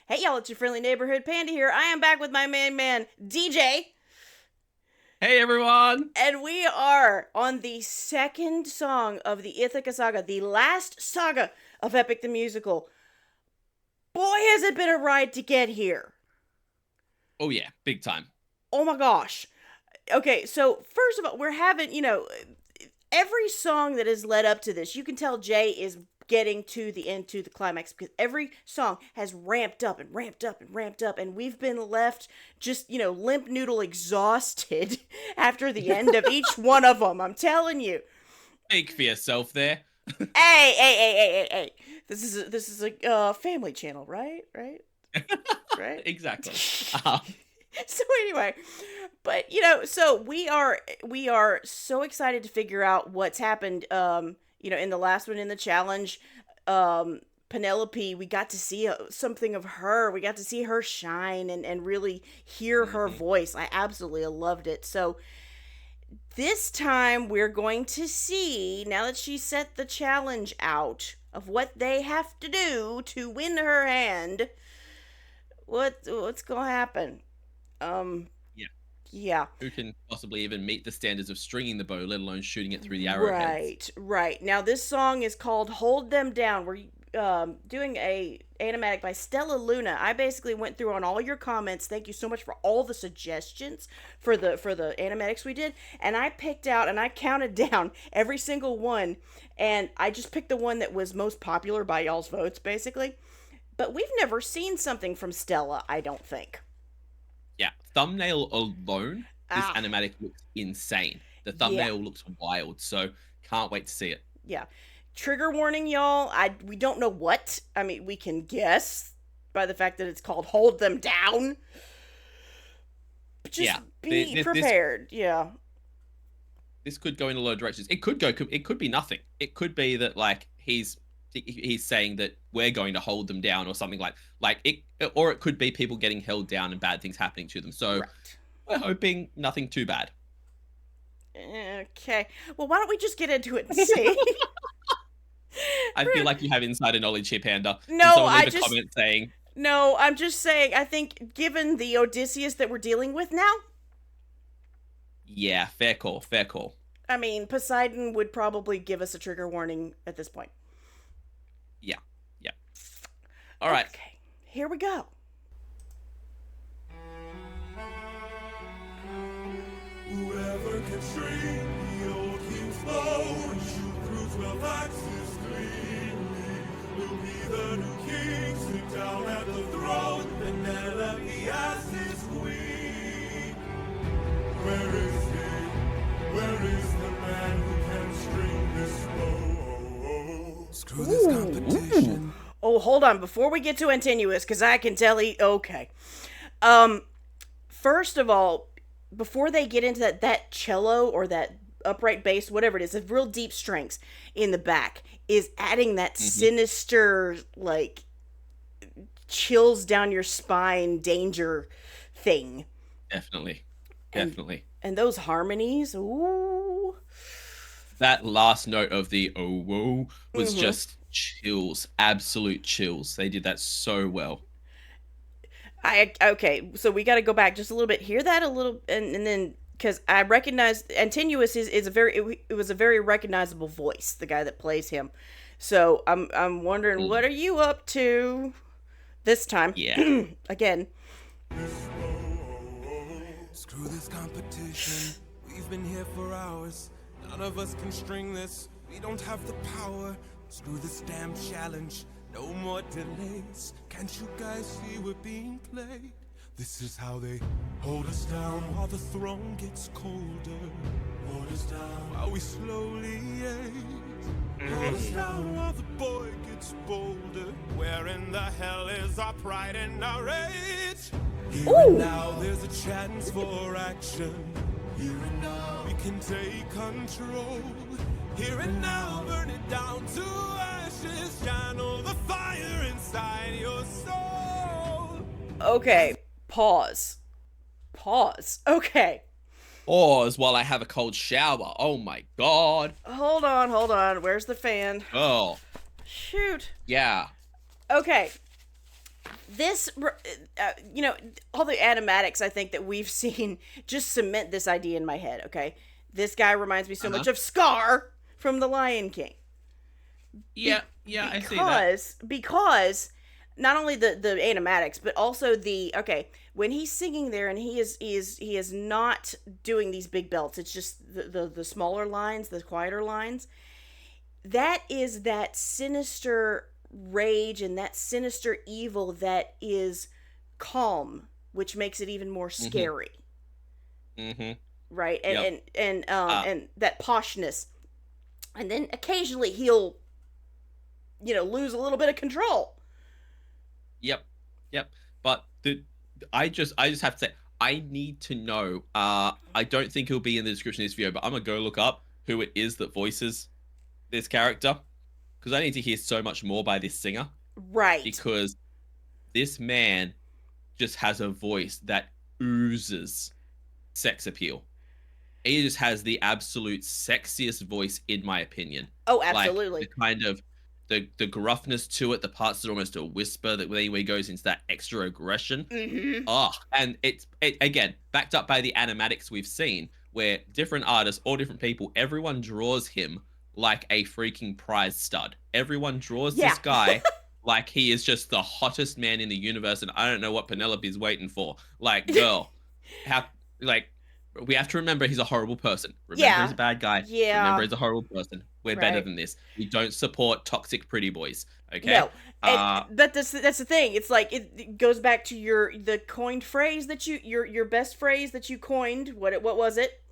Hey y'all, it's your friendly neighborhood panda here. I am back with my main man, DJ. Hey everyone! And we are on the second song of the Ithica Saga, the last saga of Epic the Musical. Boy, has it been a ride to get here. Oh yeah, big time. Oh my gosh. Okay, so first of all, we're having, every song that has led up to this, you can tell Jay is getting to the end, to the climax, because every song has ramped up and ramped up and ramped up, and we've been left just, limp noodle exhausted after the end of each one of them. I'm telling you. Speak for yourself there. Hey. This is a family channel, right? Right? Exactly. So anyway, but so we are so excited to figure out what's happened. In the last one in the challenge, Penelope, we got to see something of her. We got to see her shine and really hear her voice. I absolutely loved it. So this time we're going to see, now that she set the challenge out of what they have to do to win her hand, what's gonna happen. Yeah. Yeah. Who can possibly even meet the standards of stringing the bow, let alone shooting it through the arrowheads? Right. Now this song is called "Hold Them Down." We're doing a animatic by Stella Luna. I basically went through on all your comments. Thank you so much for all the suggestions for the animatics we did, and I picked out and I counted down every single one, and I just picked the one that was most popular by y'all's votes, basically. But we've never seen something from Stella, I don't think. Yeah, thumbnail alone, this Ah, animatic looks insane. The yeah. thumbnail looks wild, so can't wait to see it. Yeah. Trigger warning, y'all. We don't know what. I mean, we can guess by the fact that it's called "Hold Them Down." But just Yeah, be prepared. Yeah. this could go in a lot of directions. It could be nothing. It could be that like he's saying that we're going to hold them down or something like it, or it could be people getting held down and bad things happening to them. So Right. we're hoping nothing too bad. Okay. Well, why don't we just get into it and see? I feel like you have insider knowledge here, Panda. Can No, someone leave a comment saying, no, I'm just saying, I think given the Odysseus that we're dealing with now, yeah, fair call, fair call. I mean, Poseidon would probably give us a trigger warning at this point. Yeah, yeah. All right. Okay. Here we go. Whoever can string the old king's bow and shoot through 12 axes cleanly will be the new king, sit down at the throne, Penelope as his queen. Where is he? Where is the man who can string this bow? Screw this competition. Oh, hold on. Before we get to Antinuous, because I can tell he. Okay. First of all, before they get into that cello or that upright bass, whatever it is, the real deep strings in the back is adding that sinister, like, chills down your spine danger thing. Definitely, And, definitely. and those harmonies, ooh. That last note of the oh whoa was just chills, absolute chills. They did that so well. Okay, so we got to go back just a little bit. Hear that a little, and then because I recognize Antinuous is a very it was a very recognizable voice, the guy that plays him. So I'm wondering, what are you up to this time? Yeah. Again. Screw this competition. We've been here for hours. None of us can string this. We don't have the power. Screw this damn challenge. No more delays. Can't you guys see we're being played? This is how they hold us down while the throne gets colder. Hold us down while we slowly age. Hold us down while the boy gets bolder. Where in the hell is our pride and our rage? Here and now there's a chance for action. Here and now we can take control. Here and now burn it down to ashes. Channel the fire inside your soul. Okay, pause. Okay. Pause while I have a cold shower. Oh my god. Hold on. Where's the fan? Oh, Shoot. yeah. Okay. this, all the animatics I think that we've seen just cement this idea in my head. Okay, this guy reminds me so much of Scar from The Lion King. Yeah, I see that. Because not only the animatics, but also when he's singing there and he is not doing these big belts. It's just the smaller lines, the quieter lines. That is that sinister rage and that sinister evil that is calm, which makes it even more scary. Mm-hmm. Right? And that poshness. And then occasionally he'll lose a little bit of control. Yep. But I just have to say, I need to know. I don't think it'll be in the description of this video, but I'm gonna go look up who it is that voices this character, because I need to hear so much more by this singer. Right. Because this man just has a voice that oozes sex appeal. He just has the absolute sexiest voice, in my opinion. Oh, absolutely. Like the kind of the gruffness to it, the parts that are almost a whisper, that when he goes into that extra aggression. Mm-hmm. Oh, and it again backed up by the animatics we've seen, where different artists, all different people, everyone draws him like a freaking prize stud. Everyone draws this guy like he is just the hottest man in the universe, and I don't know what Penelope's waiting for. Like, girl, we have to remember he's a horrible person. Remember he's a bad guy. Yeah. Remember he's a horrible person. We're better than this. We don't support toxic pretty boys. Okay. No. That's the thing. It's like it goes back to the coined phrase that your best phrase that you coined. What was it?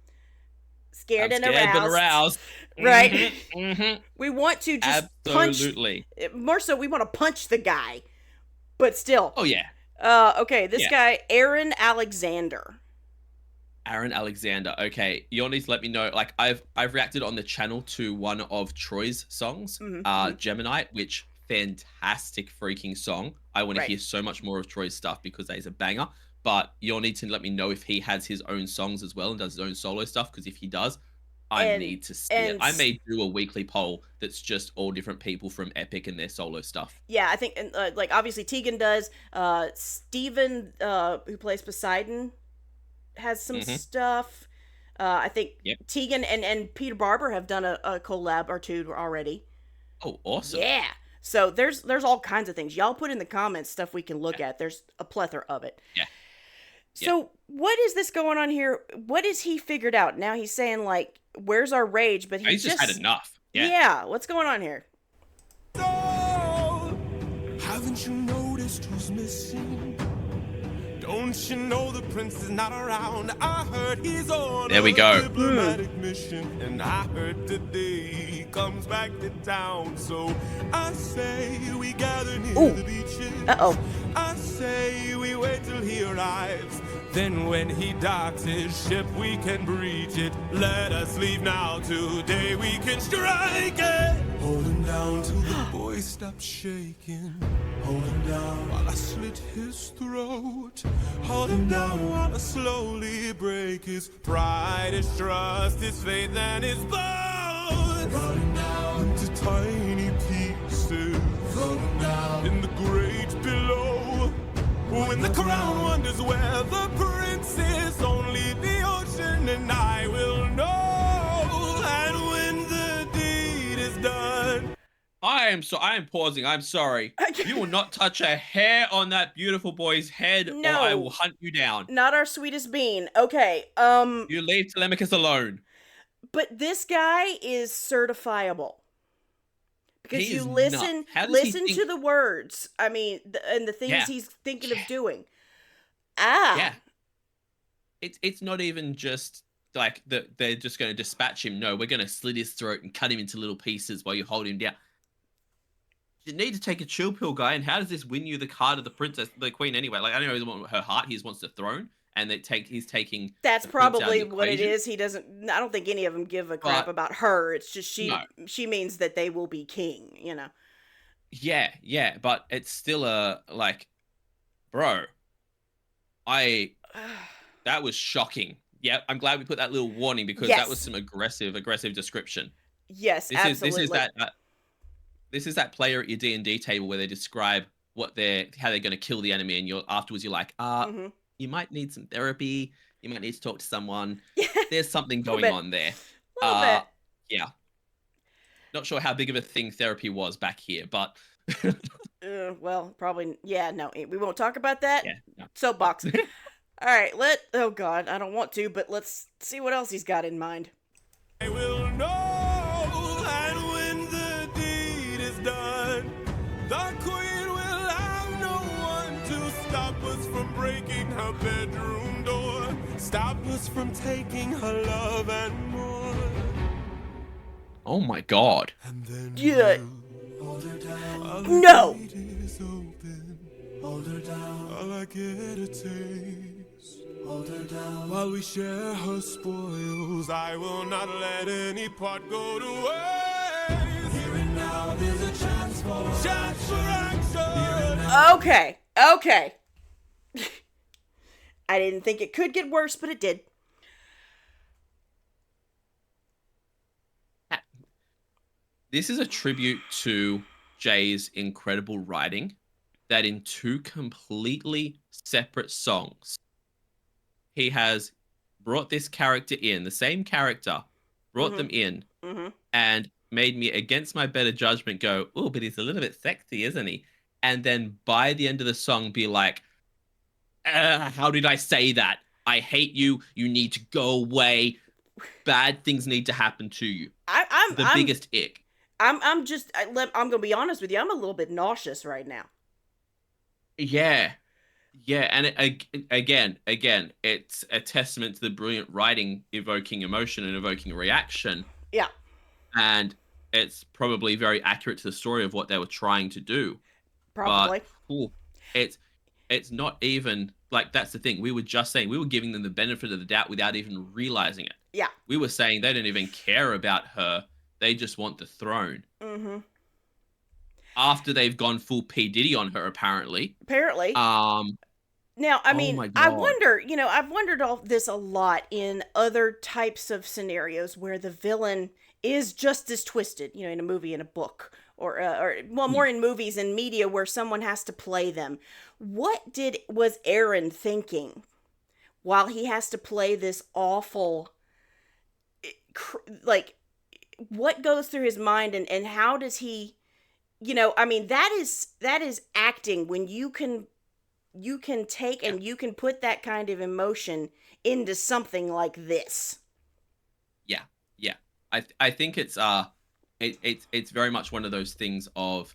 Scared and aroused. Right. Mm-hmm, mm-hmm. We want to just absolutely punch. More so, we want to punch the guy. But still. Oh yeah. Okay. This guy, Aaron Alexander. Aaron Alexander. Okay, you'll need to let me know. Like, I've reacted on the channel to one of Troy's songs, Gemini, which fantastic freaking song. I want to hear so much more of Troy's stuff because that is a banger. But you'll need to let me know if he has his own songs as well and does his own solo stuff. Because if he does, I need to see it. I may do a weekly poll that's just all different people from Epic and their solo stuff. Yeah, I think like obviously Tegan does. Steven, who plays Poseidon, has some stuff. I think Tegan and Peter Barber have done a collab or two already. Oh, awesome. Yeah. So there's all kinds of things. Y'all put in the comments stuff we can look at. There's a plethora of it. Yeah. So what is this going on here? What is he figured out? Now he's saying like, where's our rage? But he's just had enough. Yeah. What's going on here? Oh, haven't you noticed who's missing? Don't you know the prince is not around? I heard he's on there we go. Diplomatic mission, and I heard today he comes back to town. So I say we gather near the beaches. I say we wait till he arrives. Then when he docks his ship, we can breach it. Let us leave now. Today we can strike it. Hold him down till the boy stops shaking. Hold him down while I slit his throat. Hold him down while I slowly break his pride, his trust, his faith, and his bones. Run him down into tiny pieces. Throw him down in the great below. When the crown wonders where the prince is, only the ocean and I will know. And when the deed is done, I am pausing. I'm sorry. You will not touch a hair on that beautiful boy's head, or I will hunt you down. Not our sweetest bean. Okay. You leave Telemachus alone. But this guy is certifiable. Because you listen to the words. I mean, and the things he's thinking of doing. Yeah. It's not even just like they're just going to dispatch him. No, we're going to slit his throat and cut him into little pieces while you hold him down. You need to take a chill pill, guy. And how does this win you the heart of the queen anyway? Like, I don't know, he doesn't want her heart. He just wants the throne. And he's taking. That's probably what it is. He doesn't. I don't think any of them give a crap about her. It's just she means that they will be king. You know. Yeah, but it's still bro. That was shocking. Yeah, I'm glad we put that little warning because that was some aggressive description. Yes, absolutely. This is that player at your D&D table where they describe how they're going to kill the enemy, and you're like, Mm-hmm. you might need some therapy. You might need to talk to someone. Yeah, There's something a little going bit. on there. A little bit. Yeah. Not sure how big of a thing therapy was back here, but Well, probably. Yeah, no, we won't talk about that. yeah. No. Soapbox. All right, oh God, I don't want to, but let's see what else he's got in mind. I will know, and when the deed is done, the queen will have no one to stop us from breaking her bedroom door, stop us from taking her love and more. Oh my God. And then Yeah. we'll hold her down. While No. the gate is open. Hold her down. While I get a taste. Hold her down. While we share her spoils, I will not let any part go to waste. Here and now, there's a chance for action. Okay. I didn't think it could get worse, but it did. This is a tribute to Jay's incredible writing, that in two completely separate songs, he has brought this character in, the same character, brought them in, and made me, against my better judgment, go, oh, but he's a little bit sexy, isn't he? And then by the end of the song, be like, how did I say that? I hate you. You need to go away. Bad things need to happen to you. I'm biggest ick. I'm gonna be honest with you. I'm a little bit nauseous right now. Yeah, and again, it's a testament to the brilliant writing, evoking emotion and evoking reaction. Yeah, and it's probably very accurate to the story of what they were trying to do. probably. But it's not even like, that's the thing. We were just saying, we were giving them the benefit of the doubt without even realizing it. Yeah, we were saying they don't even care about her. They just want the throne. Mm-hmm. After they've gone full P. Diddy on her, apparently. Now, I mean, my I God. wonder, I've wondered all this a lot in other types of scenarios where the villain is just as twisted, in a movie, in a book, or more in movies and media where someone has to play them. What was Aaron thinking while he has to play this awful, like, what goes through his mind, and how does he, I mean, that is acting when you can take and you can put that kind of emotion into something like this. Yeah. I think it's very much one of those things of,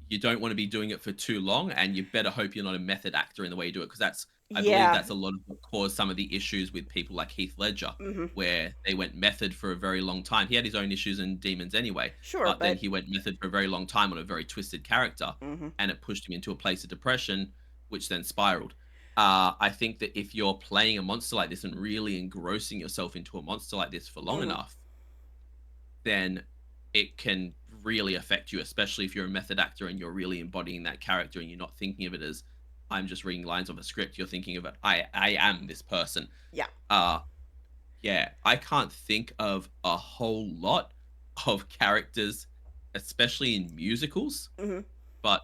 you don't want to be doing it for too long, and you better hope you're not a method actor in the way you do it, because I believe that's a lot of what caused some of the issues with people like Heath Ledger, where they went method for a very long time. He had his own issues in Demons anyway, but then he went method for a very long time on a very twisted character, and it pushed him into a place of depression, which then spiraled. I think that if you're playing a monster like this and really engrossing yourself into a monster like this for long enough, then it can really affect you, especially if you're a method actor and you're really embodying that character and you're not thinking of it as, I'm just reading lines of a script. You're thinking of it, I am this person. Yeah. I can't think of a whole lot of characters, especially in musicals, but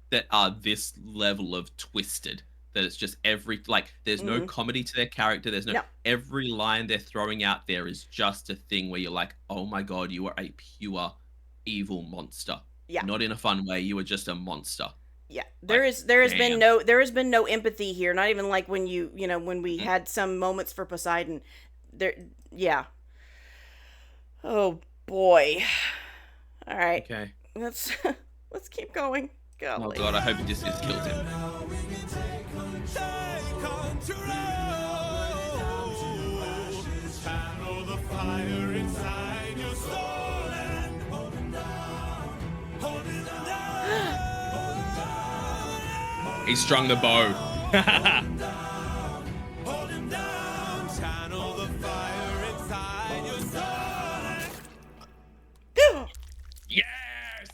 that are this level of twisted, that it's just there's no comedy to their character. There's no, every line they're throwing out there is just a thing where you're like, oh my God, you are a pure evil monster. Yeah. Not in a fun way. You are just a monster. Yeah, there has been no empathy here. Not even like when when we had some moments for Poseidon. Yeah. Oh boy. All right. Okay. Let's keep going. Golly. Oh God, I hope it just killed him. He strung the bow. Yes!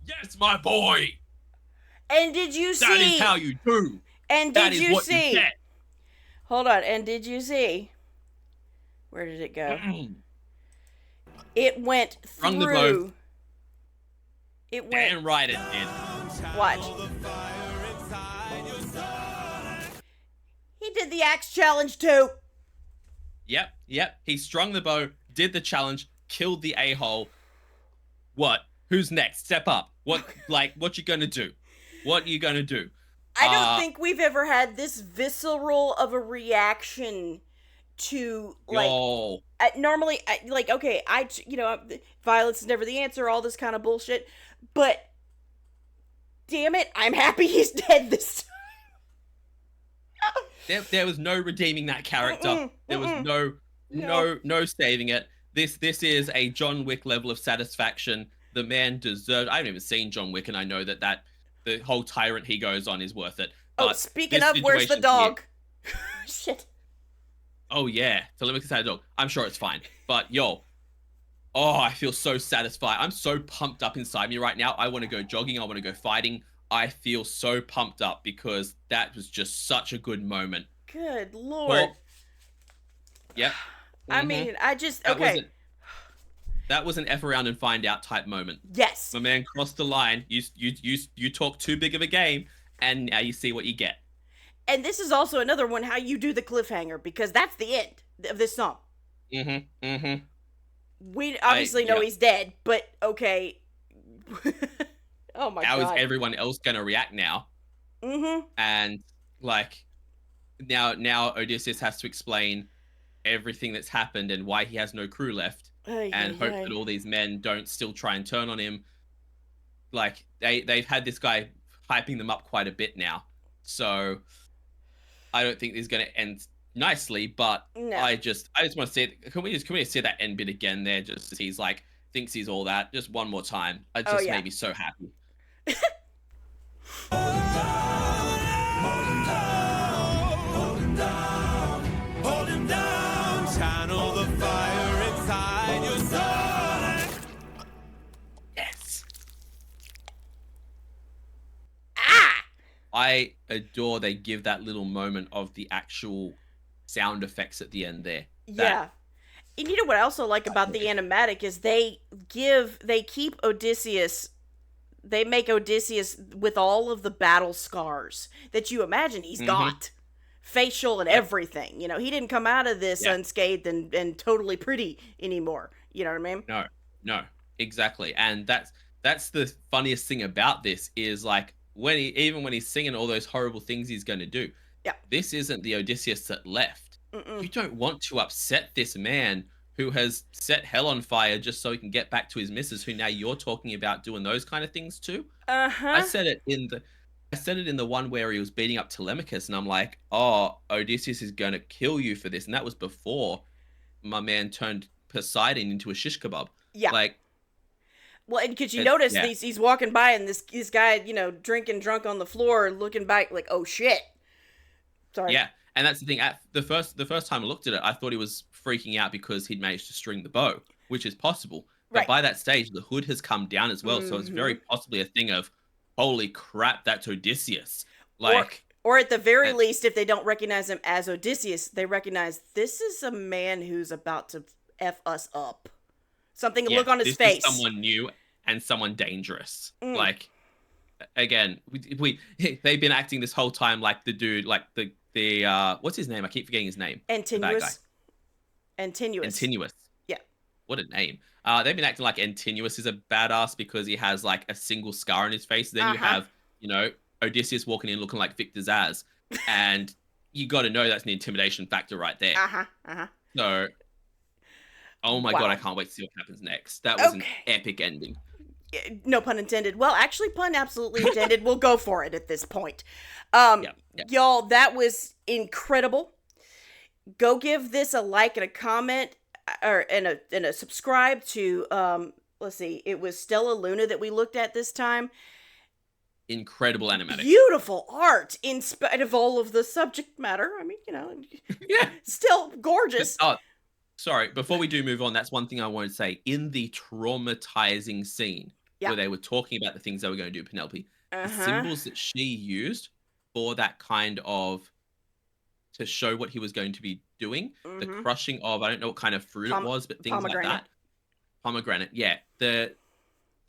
Yes, my boy! And did you see? That is how you do. And that did is you what see? You get. Hold on. And did you see? Where did it go? It went Strung the through. bow. It went. Damn right it did. Watch. He did the axe challenge too. Yep. He strung the bow, did the challenge, killed the a-hole. What? Who's next? Step up. What you gonna do? What you gonna do? I don't think we've ever had this visceral of a reaction to like. Normally, okay, violence is never the answer. All this kind of bullshit, but damn it, I'm happy he's dead this time. There was no redeeming that character. There was no saving it. This is a John Wick level of satisfaction. The man deserved. I haven't even seen John Wick, and I know that the whole tyrant he goes on is worth it. But speaking of, where's the dog? Shit. Oh yeah, Telemachus had a dog. I'm sure it's fine. But I feel so satisfied. I'm so pumped up inside me right now. I want to go jogging. I want to go fighting. I feel so pumped up because that was just such a good moment. Good Lord. Yep. I mean, That was an F around and find out type moment. Yes. My man crossed the line. You talk too big of a game, and now you see what you get. And this is also another one how you do the cliffhanger, because that's the end of this song. We obviously know he's dead, but okay. Oh my God. How is everyone else gonna react now? And now Odysseus has to explain everything that's happened and why he has no crew left, and hope that all these men don't still try and turn on him. Like they've had this guy hyping them up quite a bit now, so I don't think this is going to end nicely. But no. I just want to see it. Can we just see that end bit again there? Just as he's thinks he's all that. Just one more time. It just made me so happy. Channel the fire inside your soul. Yes. I adore they give that little moment of the actual sound effects at the end there. Yeah. And you know what I also like about the animatic is they keep Odysseus, they make Odysseus with all of the battle scars that you imagine he's got. Facial and everything. He didn't come out of this unscathed and totally pretty anymore. You know what I mean? No, exactly. And that's the funniest thing about this is when he's singing all those horrible things he's going to do. Yeah. This isn't the Odysseus that left. You don't want to upset this man who has set hell on fire just so he can get back to his missus, who now you're talking about doing those kind of things too. I said it in the one where he was beating up Telemachus, and I'm like, oh, Odysseus is going to kill you for this. And that was before my man turned Poseidon into a shish kebab. Yeah. Well, and could you notice he's walking by and this guy, drinking drunk on the floor, looking back like, oh shit. Sorry. Yeah. And that's the thing. The first time I looked at it, I thought he was freaking out because he'd managed to string the bow, which is possible. But by that stage, the hood has come down as well. So it's very possibly a thing of, holy crap, that's Odysseus. Or at the very least, if they don't recognize him as Odysseus, they recognize this is a man who's about to F us up. Something to look on his face. Is someone new and someone dangerous. Again, they've been acting this whole time like the dude, the what's his name? I keep forgetting his name. Antinuous. Yeah. What a name. They've been acting like Antinuous is a badass because he has a single scar on his face. Then you have, Odysseus walking in looking like Victor Zaz. And you got to know that's an intimidation factor right there. So, oh my God, I can't wait to see what happens next. That was an epic ending. No pun intended. Well, actually, pun absolutely intended. We'll go for it at this point. Y'all, that was incredible. Go give this a like and a comment, and a subscribe to. Let's see, it was Stella Luna that we looked at this time. Incredible animatic. Beautiful art, in spite of all of the subject matter. I mean, still gorgeous. Sorry, before we do move on, that's one thing I want to say. In the traumatizing scene where they were talking about the things they were going to do, Penelope, the symbols that she used for that kind of, to show what he was going to be doing, the crushing of, I don't know what kind of fruit it was, but things like that. Pomegranate, yeah. The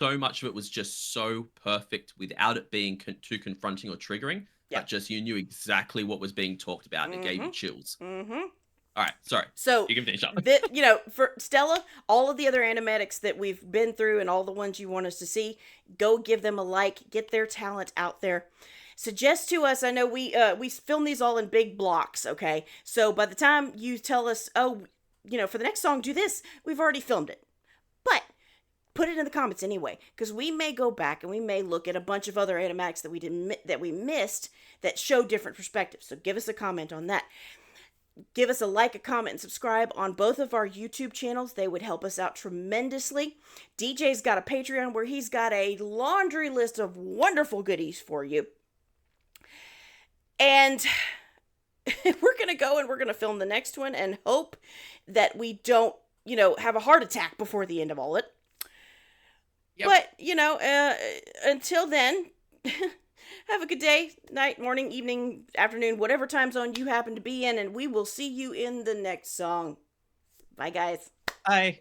so much of it was just so perfect without it being too confronting or triggering. Yeah. But just you knew exactly what was being talked about, and it gave you chills. Mm-hmm. All right, sorry. So, you can finish up. For Stella, all of the other animatics that we've been through and all the ones you want us to see, go give them a like, get their talent out there. Suggest to us, I know we film these all in big blocks, okay? So by the time you tell us, oh, for the next song, do this, we've already filmed it. But put it in the comments anyway, because we may go back and we may look at a bunch of other animatics that we missed that show different perspectives. So give us a comment on that. Give us a like, a comment, and subscribe on both of our YouTube channels. They would help us out tremendously. DJ's got a Patreon where he's got a laundry list of wonderful goodies for you. And we're going to go and we're going to film the next one and hope that we don't, have a heart attack before the end of all it. Yep. But, until then, have a good day, night, morning, evening, afternoon, whatever time zone you happen to be in, and we will see you in the next song. Bye, guys. Bye.